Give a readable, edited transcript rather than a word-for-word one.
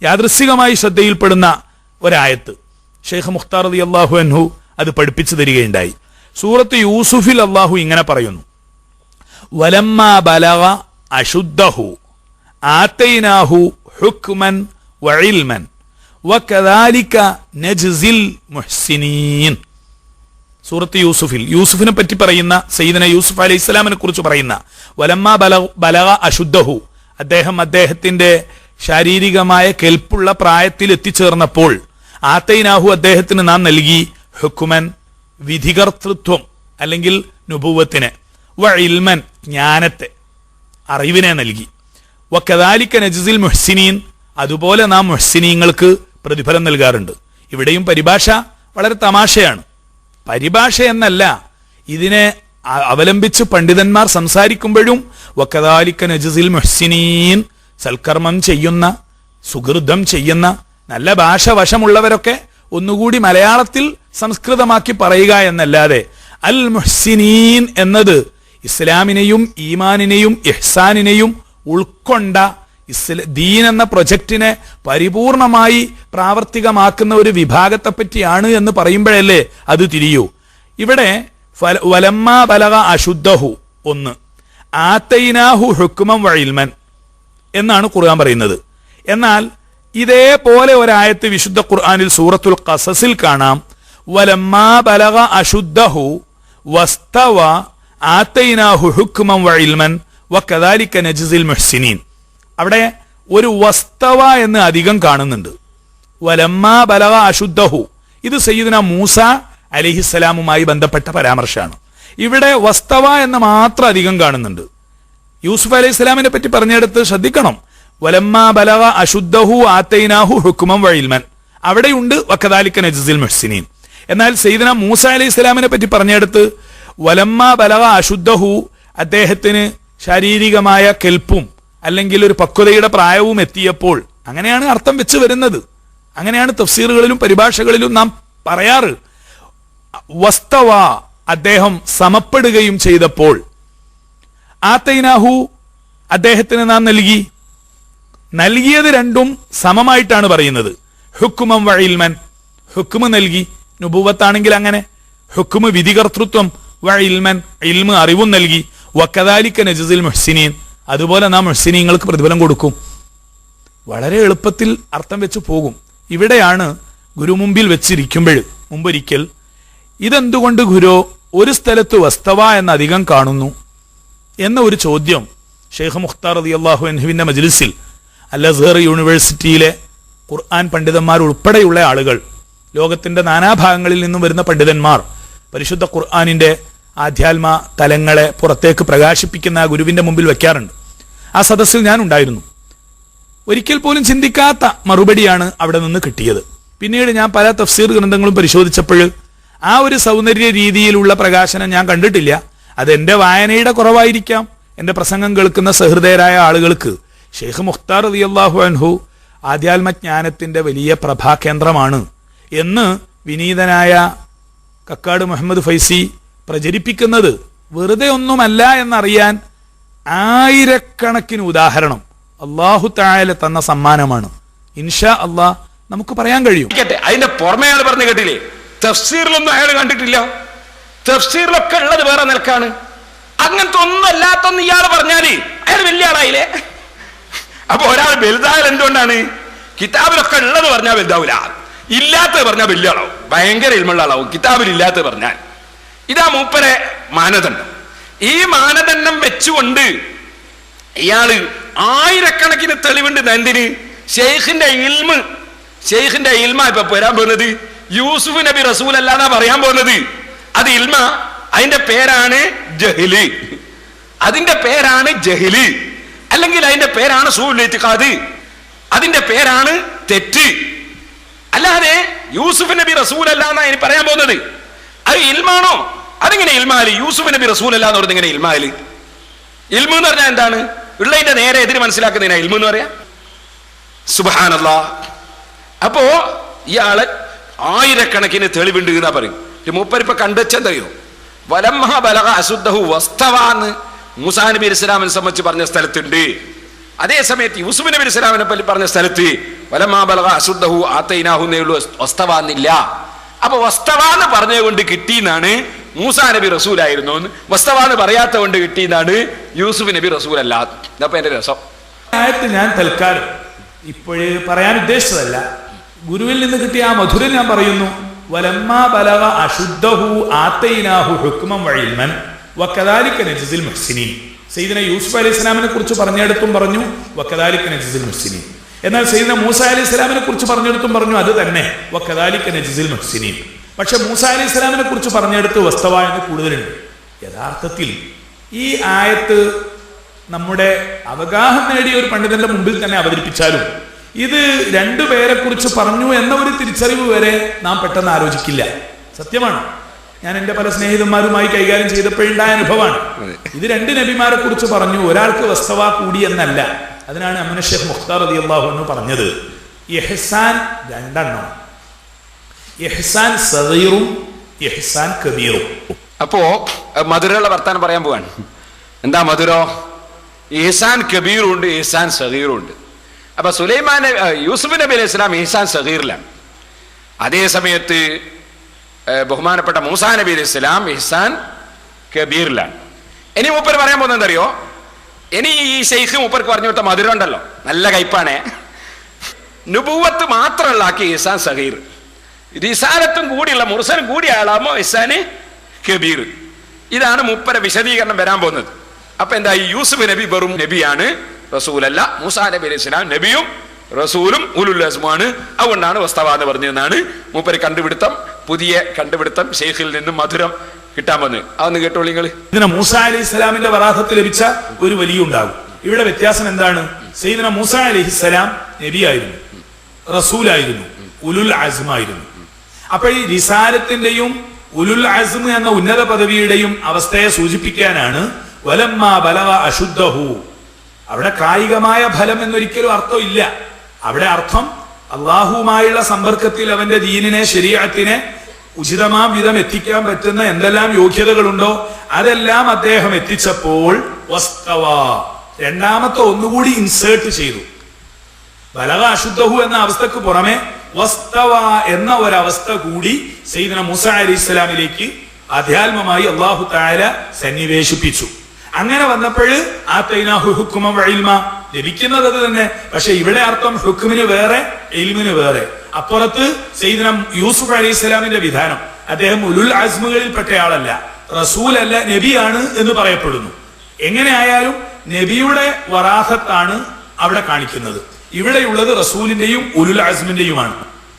യാദൃശ്ചികമായി ശ്രദ്ധയിൽപ്പെടുന്ന ഒരായത്ത് ഷെയ്ഖ് മുഖ്താർ റളിയല്ലാഹു അൻഹു അത് പഠിപ്പിച്ചു തരികയുണ്ടായി. സൂറത്ത് യൂസുഫിൽ അള്ളാഹു ഇങ്ങനെ പറയുന്നു, വലമ്മാ ബലഗ അശുദ്ധഹു ആതൈനാഹു ഹുക്മൻ വഇൽമൻ വകദാലിക നജ്സിൽ മുഹ്സിനീൻ. സൂറത്ത് യൂസുഫിൽ യൂസുഫിനെ പറ്റി പറയുന്ന, സയ്യിദന യൂസുഫ് അലൈഹിസ്സലാമിനെ കുറിച്ച് പറയുന്ന, വലമ്മാ ബലഗ അശുദ്ധഹു, അദ്ദേഹത്തിന്റെ ശാരീരികമായ കെൽപ്പുള്ള പ്രായത്തിൽ എത്തിച്ചേർന്നപ്പോൾ, ആതൈനാഹു, അദ്ദേഹത്തിന് നാം നൽകി, ഹുക്മൻ, വിധികർത്തൃത്വം അല്ലെങ്കിൽ നുബുവത്തിനെ, വഇൽമൻ, ജ്ഞാനത്തെ, അറിവിനെ നൽകി, വകദാലിക നജ്സിൽ മുഹ്സിനീൻ, അതുപോലെ നാം മുഹ്സിനീങ്ങൾക്ക് പ്രതിഫലം നൽകാറുണ്ട്. ഇവിടെയും പരിഭാഷ വളരെ തമാശയാണ്. പരിഭാഷ എന്നല്ല, ഇതിനെ അവലംബിച്ച് പണ്ഡിതന്മാർ സംസാരിക്കുമ്പോഴും വകദാലിക നജ്സിൽ മുഹ്സിനീൻ, സൽക്കർമ്മം ചെയ്യുന്ന, സുഹൃതം ചെയ്യുന്ന, നല്ല ഭാഷ വശമുള്ളവരൊക്കെ ഒന്നുകൂടി മലയാളത്തിൽ സംസ്കൃതമാക്കി പറയുക എന്നല്ലാതെ അൽ മുഹ്സിനീൻ എന്നത് ഇസ്ലാമിനെയും ഈമാനിനെയും ഇഹ്സാനിനെയും ഉൾക്കൊണ്ട ദീൻ എന്ന പ്രൊജക്റ്റിനെ പരിപൂർണമായി പ്രാവർത്തികമാക്കുന്ന ഒരു വിഭാഗത്തെ പറ്റിയാണ് എന്ന് പറയുമ്പോഴല്ലേ അത് തിരിയൂ. ഇവിടെ വലമ്മാ ബലഗ അശുദ്ധഹു ഒന്ന്, ആതൈനാഹു ഹുക്മൻ വഇൽമൻ എന്നാണ് ഖുർആൻ പറയുന്നത്. എന്നാൽ ഇതേപോലെ ഒരായത്ത് വിശുദ്ധ ഖുർആനിൽ സൂറത്തുൽ ഖസസിൽ കാണാം, വലമ്മാ ബലഗ അശുദ്ധഹു വസ്തവ ആതൈനാഹു ഹുക്മൻ വഇൽമൻ വകദാലിക നജ്സിൽ മുഹ്സിനീൻ. അവിടെ ഒരു വസ്തവ എന്ന് അധികം കാണുന്നുണ്ട്. വലമ്മാ ബലഗ അശുദ്ധഹു, ഇത് സയ്യിദുന മൂസ അലൈഹിസ്സലാമുമായി ബന്ധപ്പെട്ട പരാമർശമാണ്. ഇവിടെ വസ്തവ എന്ന് മാത്രം അധികം കാണുന്നുണ്ട്. യൂസുഫ് അലൈഹിസ്സലാമിനെ പറ്റി പറഞ്ഞെടുത്ത് ശ്രദ്ധിക്കണം. വലമ്മാ ബലഗ അശുദ്ധഹു ആതൈനാഹു ഹുക്മൻ വഇൽമൻ, അവിടെയുണ്ട് വകദാലിക നജ്സിൽ മുഹ്സിനീൻ. എന്നാൽ സയ്യിദുന മൂസ അലൈഹിസ്സലാമിനെ പറ്റി പറഞ്ഞെടുത്ത് വലമ്മാ ബലഗ അശുദ്ധഹു, അദ്ദേഹത്തിന് ശാരീരികമായ കെൽപ്പും അല്ലെങ്കിൽ ഒരു പക്വതയുടെ പ്രായവും എത്തിയപ്പോൾ, അങ്ങനെയാണ് അർത്ഥം വെച്ച് വരുന്നത്. അങ്ങനെയാണ് തഫ്സീറുകളിലും പരിഭാഷകളിലും നാം പറയാറ്. വസ്തവ, അദ്ദേഹം സമപ്പെടുകയും ചെയ്തപ്പോൾ, ആതൈനാഹു, അദ്ദേഹത്തിന് നാം നൽകിയത് രണ്ടും സമമായിട്ടാണ് പറയുന്നത്. ഹുക്മൻ വഇൽമൻ, ഹുക്മ് നൽകി, നുബുവത്താണെങ്കിൽ അങ്ങനെ, ഹുക്മ് വിധികർത്തൃത്വം, വഇൽമൻ, ഇൽമ് അറിവും നൽകി, വകദാലിക നജ്സിൽ മുഹ്സിനീൻ, അതുപോലെ നാം മുഹ്സിനീങ്ങൾക്ക് പ്രതിഫലം കൊടുക്കും. വളരെ എളുപ്പത്തിൽ അർത്ഥം വെച്ച് പോകും. ഇവിടെയാണ് ഗുരു മുമ്പിൽ വെച്ചിരിക്കുമ്പോൾ മുമ്പൊരിക്കൽ, ഇതെന്തുകൊണ്ട് ഗുരു ഒരു സ്ഥലത്ത് വസ്തവ എന്ന് അധികം കാണുന്നു എന്ന ഒരു ചോദ്യം ഷെയ്ഖ് മുഖ്താർ റളിയല്ലാഹു അൻഹുവിന്റെ മജ്ലിസിൽ അൽ അസ്ഹർ യൂണിവേഴ്സിറ്റിയിലെ ഖുർആൻ പണ്ഡിതന്മാർ ഉൾപ്പെടെയുള്ള ആളുകൾ, ലോകത്തിന്റെ നാനാഭാഗങ്ങളിൽ നിന്നും വരുന്ന പണ്ഡിതന്മാർ, പരിശുദ്ധ ഖുർആനിന്റെ ആധ്യാത്മ തലങ്ങളെ പുറത്തേക്ക് പ്രകാശിപ്പിക്കുന്ന ആ ഗുരുവിന്റെ മുമ്പിൽ വെക്കാറുണ്ട്. ആ സദസ്സിൽ ഞാൻ ഉണ്ടായിരുന്നു. ഒരിക്കൽ പോലും ചിന്തിക്കാത്ത മറുപടിയാണ് അവിടെ നിന്ന് കിട്ടിയത്. പിന്നീട് ഞാൻ പല തഫ്സീർ ഗ്രന്ഥങ്ങളും പരിശോധിച്ചപ്പോൾ ആ ഒരു സൗന്ദര്യ രീതിയിലുള്ള പ്രകാശനം ഞാൻ കണ്ടിട്ടില്ല. അത് എൻ്റെ വായനയുടെ കുറവായിരിക്കാം. എൻ്റെ പ്രസംഗം കേൾക്കുന്ന സഹൃദയരായ ആളുകൾക്ക് ഷെയ്ഖ് മുഖ്താർ റളിയല്ലാഹു അൻഹു ആധ്യാത്മജ്ഞാനത്തിന്റെ വലിയ പ്രഭാകേന്ദ്രമാണ് എന്ന് വിനീതനായ കക്കാട് മുഹമ്മദ് ഫൈസി പ്രചരിപ്പിക്കുന്നത് വെറുതെ ഒന്നുമല്ല എന്നറിയാൻ ആയിരക്കണക്കിന് ഉദാഹരണം അല്ലാഹു തആല തന്ന സമ്മാനമാണ്. ഇൻഷാ അല്ലാഹ് നമുക്ക് പറയാൻ കഴിയും. അതിന്റെ പുറമെ അയാൾ പറഞ്ഞു കേട്ടില്ലേ, തഫ്സീറിലൊന്നും അയാൾ കണ്ടിട്ടില്ല, തഫ്സീറിലൊക്കെ ഉള്ളത് വേറെ നിലക്കാണ്. അങ്ങനത്തെ ഒന്നും അല്ലാത്തൊന്നും ഇയാൾ പറഞ്ഞാല് അയാൾ വലിയ ആളായില്ലേ? അപ്പൊ ഒരാൾ വലുതായാൽ എന്തുകൊണ്ടാണ്? കിതാബിലൊക്കെ ഉള്ളത് പറഞ്ഞാൽ വലുതാവൂല, ഇല്ലാത്തത് പറഞ്ഞാൽ വലിയ ആളാവും, ഭയങ്കര ഇൽമുള്ള ആളാവും. കിതാബിൽ ഇല്ലാത്തത് പറഞ്ഞാൽ ഇതാ മൂപ്പരെ മാനദണ്ഡം. ഈ മാനദണ്ഡം വെച്ചുകൊണ്ട് ഇയാള് ആയിരക്കണക്കിന് തെളിവുണ്ട്. എന്തിന്? ഷെയ്ഖിന്റെ ഇൽമ ഇപ്പൊ വരാൻ പോകുന്നത്. യൂസുഫ് നബി റസൂൽ അല്ലാന്നാ പറയാൻ പോകുന്നത്. അത് ഇൽമ, അതിന്റെ പേരാണ് ജഹ്ല്, അല്ലെങ്കിൽ അതിന്റെ പേരാണ് സൂഉൽ ഇഅ്തിഖാദ്, അതിന്റെ പേരാണ് തെറ്റ്. അല്ലാതെ യൂസുഫ് നബി റസൂൽ അല്ലാന്നാ ഇനി പറയാൻ പോകുന്നത്. അത് ഇൽമാണോ? അതിങ്ങനെ ഇൽമാല്? യൂസുഫ് നബി റസൂൽ അല്ലാന്ന് പറഞ്ഞത് ഇങ്ങനെ ഇൽമാല്? ഇൽമു എന്ന് പറഞ്ഞാൽ എന്താണ്? ഉള്ളതിന്റെ നേരെ എതിര് മനസ്സിലാക്കുന്നതിനാ ഇൽമു എന്ന് പറയാ. സുബ്ഹാനല്ലാഹ്. അപ്പോ ഇയാള് ആയിരക്കണക്കിന് തെളിവുണ്ട് എന്നാ പറയും. മൂപ്പരിപ്പൊ കണ്ടുവെച്ചെന്തറിയോ? വലമ്മ ബലഗ അശുദ്ധഹു വസ്തവാന്ന് മൂസാ നബി അലൈഹി സ്വലാമിനെ സംബന്ധിച്ച് പറഞ്ഞ സ്ഥലത്തുണ്ട്. അതേ സമയത്ത് യൂസുഫ് നബി അലൈഹി സ്വലാമിനെ പറ്റി പറഞ്ഞ സ്ഥലത്ത് വലമാ ബലഗ അശുദ്ധഹു ആതൈനാഹു എന്നേ ഉള്ളൂ, വസ്തവാന്നില്ല. അപ്പൊ വസ്തവാന്ന് പറഞ്ഞുകൊണ്ട് കിട്ടിയെന്നാണ് മൂസാ നബി റസൂലായിരുന്നു, വസ്തവാന്ന് പറയാത്ത കൊണ്ട് കിട്ടിയെന്നാണ് യൂസുഫ് നബി റസൂലല്ല. ഇതപ്പോ എന്റെ രസം. ആയത്ത് ഞാൻ തൽക്കാലം ഇപ്പോഴേ പറയാൻ ഉദ്ദേശിച്ചതല്ല, ഗുരുവിൽ നിന്ന് കിട്ടിയ ആ മധുരം ഞാൻ പറയുന്നു. വലമ്മാ ബലഗ അശുദ്ധഹു ആതൈനാഹു ഹുക്മൻ വഇൽമൻ വകദാലിക നജ്സിൽ മുഹ്സിനീൻ. സയ്യിദന യൂസുഫ് അലൈഹിസ്സലാമിനെ കുറിച്ച് പറഞ്ഞെടുത്തും പറഞ്ഞു വകദാലിക നജ്സിൽ മുഹ്സിനീൻ. എന്നാൽ സയ്യിദന മൂസ അലൈഹിസ്സലാമിനെ കുറിച്ച് പറഞ്ഞെടുത്തും പറഞ്ഞു അത് തന്നെ വകദാലിക നജ്സിൽ മുഹ്സിനീൻ. പക്ഷെ മൂസ അലൈഹിസ്സലാമിനെ കുറിച്ച് പറഞ്ഞെടുത്ത് വസ്തവ എന്ന് കൂടുതലുണ്ട്. യഥാർത്ഥത്തിൽ ഈ ആയത്ത് നമ്മുടെ അവഗാഹം നേടിയ ഒരു പണ്ഡിതന്റെ മുമ്പിൽ തന്നെ അവതരിപ്പിച്ചാലും ഇത് രണ്ടുപേരെ കുറിച്ച് പറഞ്ഞു എന്ന ഒരു തിരിച്ചറിവ് വരെ നാം പെട്ടെന്ന് ആലോചിക്കില്ല. സത്യമാണ്. ഞാൻ എൻ്റെ പല സ്നേഹിതന്മാരുമായി കൈകാര്യം ചെയ്തപ്പോഴുണ്ടായ അനുഭവമാണ്. ഇത് രണ്ട് നബിമാരെ കുറിച്ച് പറഞ്ഞു, ഒരാൾക്ക് വസ്തവ കൂടി എന്നല്ല. അതിനാണ് അമ്മുന ഷേഖ് മുഖ്താർ റളിയല്ലാഹു അൻഹു പറഞ്ഞത് ഇഹ്സാൻ രണ്ടെണ്ണം, ഇഹ്സാൻ സഗീറും ഇഹ്സാൻ കബീറും. അപ്പോ മധുരമുള്ള വർത്താനം പറയാൻ പോവാണ്. എന്താ മധുരോ? ഇഹ്സാൻ കബീറും ഉണ്ട്, ഇഹ്സാൻ സഗീറും ഉണ്ട്. അപ്പൊ സുലൈമാൻ യൂസുഫ് നബി അലൈഹി സ്വലാം ഇഹ്സാൻ സഗീറിലാണ്. അതേ സമയത്ത് ബഹുമാനപ്പെട്ട മൂസാ നബി അലൈഹി സ്വലാം ഇഹ്സാൻ കബീറിലാണ്. ഇനി മൂപ്പർ പറയാൻ പോകുന്നത് എന്തറിയോ? ഇനി ഈ ശൈഖ് മൂപ്പർക്ക് പറഞ്ഞു കൊടുത്ത മധുരം ഉണ്ടല്ലോ, നല്ല കയ്പാണേ. നുബുവത്ത് മാത്രമുള്ള ആക്കി ഇഹ്സാൻ സഗീർ, റിസാലത്തും കൂടിയുള്ള മുർസലും കൂടി ആളാമോ ഇഹ്സാന് കബീർ. ഇതാണ് മൂപ്പര വിശദീകരണം വരാൻ പോകുന്നത്. അപ്പൊ എന്താ, ഈ യൂസുഫ് നബി വെറും നബിയാണ്, റസൂലല്ല. മൂസാ നബി അലൈഹി സ്വലാം നബിയും റസൂലും ഉലുൽ അസ്മുമാണ്. അതുകൊണ്ടാണ് വസ്തവ എന്ന് പറഞ്ഞതെന്നാണ് മൂപ്പര് കണ്ടുപിടുത്തം. പുതിയ കണ്ടുപിടുത്തം ഷെയ്ഖിൽ നിന്നും മധുരം കിട്ടാൻ വന്ന്. അതൊന്ന് കേട്ടോളൂ നിങ്ങൾ. ഇതിന് മൂസാ അലൈഹി സ്വലാമിന്റെ വറാഹത്ത് ലഭിച്ച ഒരു വലിയ ഉണ്ടാകും. ഇവിടെ വ്യത്യാസം എന്താണ്? സയ്യിദന മൂസാ അലൈഹിസ്സലാം നബിയായിരുന്നു, റസൂലായിരുന്നു, ഉലുൽ അസ്മായിരുന്നു. അപ്പൊ ഈ റിസാലത്തിന്റെയും ഉലുൽ അസ്മ എന്ന ഉന്നത പദവിയുടെയും അവസ്ഥയെ സൂചിപ്പിക്കാനാണ് വലമ്മാ ബലഗ അശുദ്ധഹു. അവിടെ കായികമായ ഫലം എന്നൊരിക്കലും അർത്ഥം ഇല്ല. അവിടെ അർത്ഥം അള്ളാഹുവുമായുള്ള സമ്പർക്കത്തിൽ അവന്റെ ദീനിനെ ശരീഅത്തിനെ ഉചിതമാം വിധം എത്തിക്കാൻ പറ്റുന്ന എന്തെല്ലാം യോഗ്യതകളുണ്ടോ അതെല്ലാം അദ്ദേഹം എത്തിച്ചപ്പോൾ വസ്തവ രണ്ടാമത്തെ ഒന്നുകൂടി ഇൻസേർട്ട് ചെയ്തു. ബലഗ അശുദ്ധഹു എന്ന അവസ്ഥക്ക് പുറമെ വസ്തവ എന്ന ഒരവസ്ഥ കൂടി സയ്യിദന മൂസാ അലൈഹിസ്സലാമിലേക്ക് അധ്യാത്മമായി അല്ലാഹു തആല സന്നിവേശിപ്പിച്ചു. അങ്ങനെ വന്നപ്പോൾ ആതൈനാഹു ഹുക്മൻ വഇൽമ ലഭിക്കുന്നത് അത് തന്നെ. പക്ഷെ ഇവിടെ അർത്ഥം ഹുക്മിന് വേറെ ഇൽമിന് വേറെ. അപ്പുറത്ത് സയ്യിദന യൂസുഫ് അലൈഹിസ്സലാമിന്റെ വിധാനം, അദ്ദേഹം ഉലുൽ അസ്മുകളിൽ പെട്ടയാളല്ല, റസൂലല്ല, നബിയാണ് എന്ന് പറയപ്പെടുന്നു. എങ്ങനെ ആയാലും നബിയുടെ വറാഹത്താണ് അവിടെ കാണിക്കുന്നത്. ഇവിടെയുള്ളത് റസൂലിന്റെയും ഉലുൽ അസ്മിന്റെയുമാണ്.